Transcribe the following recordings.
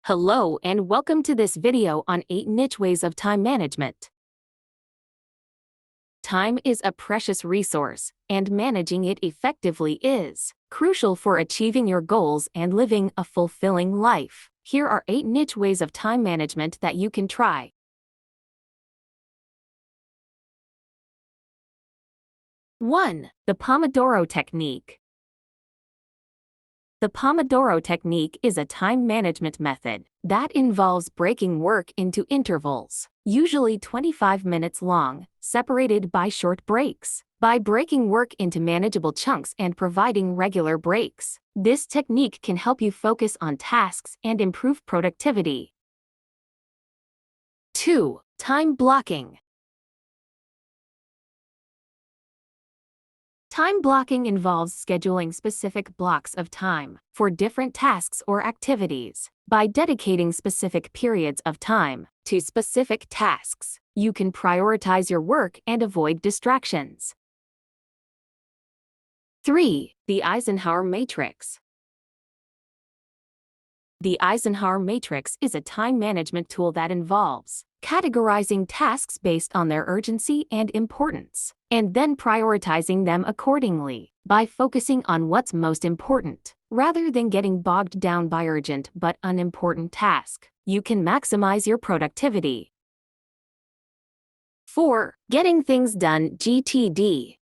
Hello and welcome to this video on 8 niche ways of time management. Time is a precious resource, and managing it effectively is crucial for achieving your goals and living a fulfilling life. Here are 8 niche ways of time management that you can try. 1. The Pomodoro Technique. The Pomodoro Technique is a time management method that involves breaking work into intervals, usually 25 minutes long, separated by short breaks. By breaking work into manageable chunks and providing regular breaks, this technique can help you focus on tasks and improve productivity. 2. Time blocking. Time blocking involves scheduling specific blocks of time for different tasks or activities. By dedicating specific periods of time to specific tasks, you can prioritize your work and avoid distractions. 3. The Eisenhower Matrix. The Eisenhower Matrix is a time management tool that involves categorizing tasks based on their urgency and importance, and then prioritizing them accordingly. By focusing on what's most important, rather than getting bogged down by urgent but unimportant tasks, you can maximize your productivity. 4. Getting things done (GTD).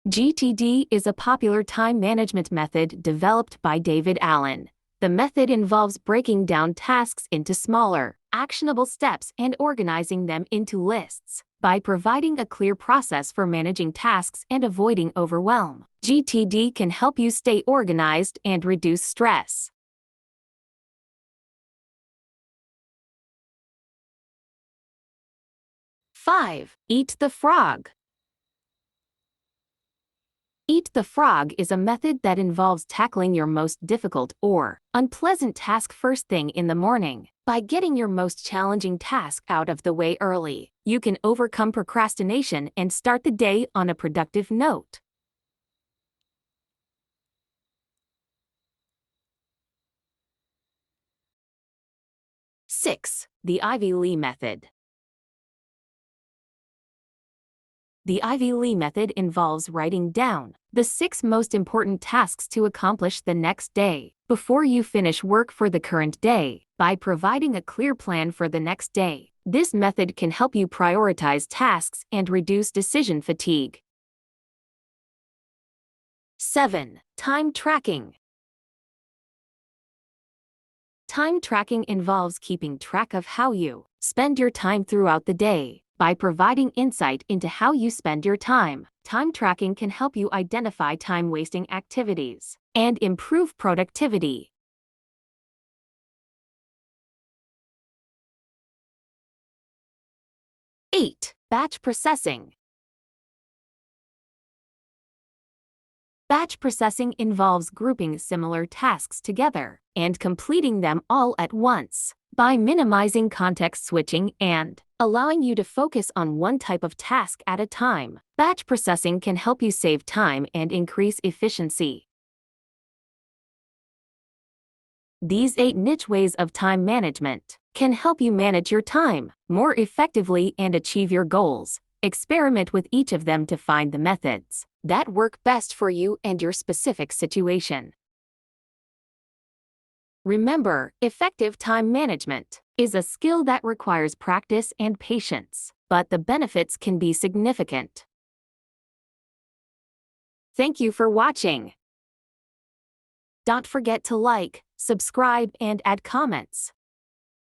GTD is a popular time management method developed by David Allen. The method involves breaking down tasks into smaller, actionable steps and organizing them into lists. By providing a clear process for managing tasks and avoiding overwhelm, GTD can help you stay organized and reduce stress. 5. Eat the frog. Eat the frog is a method that involves tackling your most difficult or unpleasant task first thing in the morning. By getting your most challenging task out of the way early, you can overcome procrastination and start the day on a productive note. 6. The Ivy Lee Method. The Ivy Lee method involves writing down the 6 most important tasks to accomplish the next day before you finish work for the current day. By providing a clear plan for the next day, this method can help you prioritize tasks and reduce decision fatigue. 7. Time tracking. Time tracking involves keeping track of how you spend your time throughout the day. By providing insight into how you spend your time, time tracking can help you identify time-wasting activities and improve productivity. 8. Batch processing. Batch processing involves grouping similar tasks together and completing them all at once. By minimizing context switching and allowing you to focus on one type of task at a time, batch processing can help you save time and increase efficiency. These 8 niche ways of time management can help you manage your time more effectively and achieve your goals. Experiment with each of them to find the methods that work best for you and your specific situation. Remember, effective time management is a skill that requires practice and patience, but the benefits can be significant. Thank you for watching. Don't forget to like, subscribe, and add comments.